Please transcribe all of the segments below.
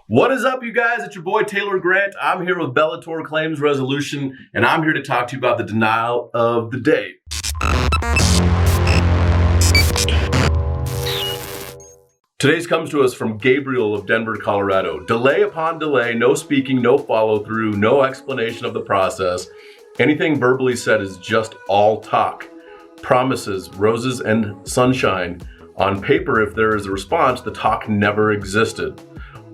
What is up, you guys? It's your boy Taylor Grant. I'm here with Bellator Claims Resolution, and I'm here to talk to you about the denial of the day. Today's comes to us from Gabriel of Denver, Colorado. Delay upon delay, no speaking, no follow through, no explanation of the process. Anything verbally said is just all talk. Promises, roses and sunshine. On paper, if there is a response, the talk never existed.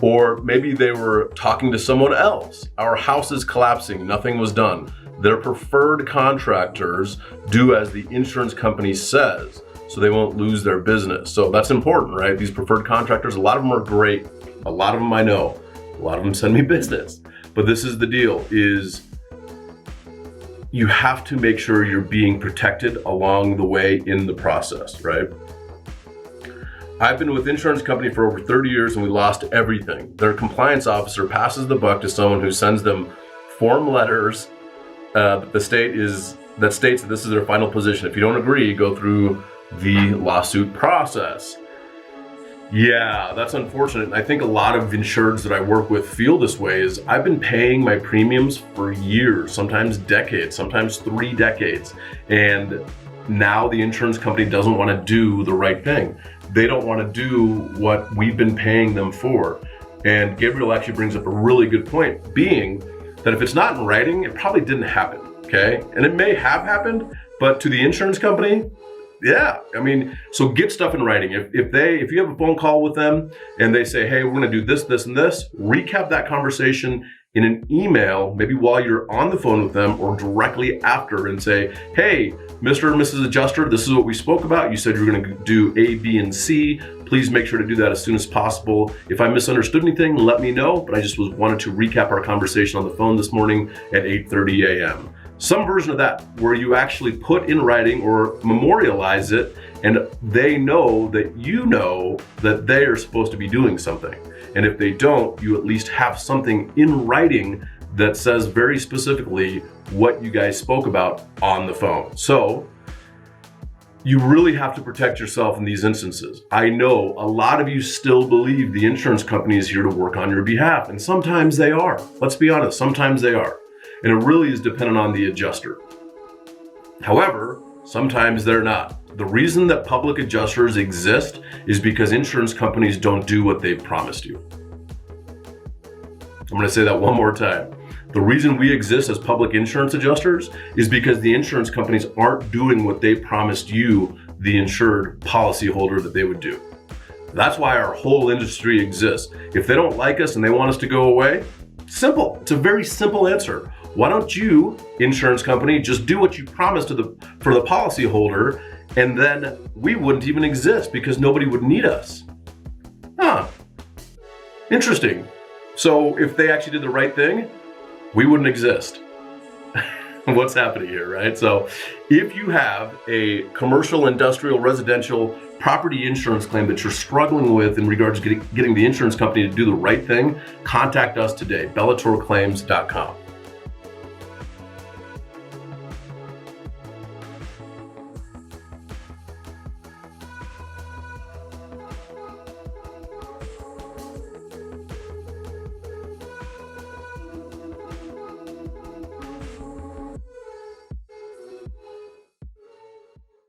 Or maybe they were talking to someone else. Our house is collapsing, nothing was done. Their preferred contractors do as the insurance company says, so they won't lose their business. So that's important, right? These preferred contractors, a lot of them are great. A lot of them I know. A lot of them send me business. But this is the deal, is you have to make sure you're being protected along the way in the process, right? I've been with insurance company for over 30 years and we lost everything. Their compliance officer passes the buck to someone who sends them form letters that states that this is their final position. If you don't agree, go through the lawsuit process. Yeah, that's unfortunate. And I think a lot of insureds that I work with feel this way. Is I've been paying my premiums for years, sometimes decades, sometimes 3 decades. And now the insurance company doesn't want to do the right thing. They don't want to do what we've been paying them for. And Gabriel actually brings up a really good point, being that if it's not in writing, it probably didn't happen, okay? And it may have happened, but to the insurance company, yeah. I mean, so get stuff in writing. If you have a phone call with them and they say, hey, we're going to do this, this, and this, recap that conversation in an email, maybe while you're on the phone with them or directly after, and say, hey, Mr. and Mrs. Adjuster, this is what we spoke about. You said you were going to do A, B, and C. Please make sure to do that as soon as possible. If I misunderstood anything, let me know, but I just wanted to recap our conversation on the phone this morning at 8:30 a.m. Some version of that where you actually put in writing or memorialize it, and they know that you know that they are supposed to be doing something. And if they don't, you at least have something in writing that says very specifically what you guys spoke about on the phone. So you really have to protect yourself in these instances. I know a lot of you still believe the insurance company is here to work on your behalf, and sometimes they are. Let's be honest, sometimes they are. And it really is dependent on the adjuster. However, sometimes they're not. The reason that public adjusters exist is because insurance companies don't do what they've promised you. I'm going to say that one more time. The reason we exist as public insurance adjusters is because the insurance companies aren't doing what they promised you, the insured policyholder, that they would do. That's why our whole industry exists. If they don't like us and they want us to go away, simple. It's a very simple answer. Why don't you, insurance company, just do what you promised for the policyholder, and then we wouldn't even exist because nobody would need us. Interesting. So if they actually did the right thing, we wouldn't exist. What's happening here, right? So if you have a commercial, industrial, residential property insurance claim that you're struggling with in regards to getting the insurance company to do the right thing, contact us today, bellatorclaims.com.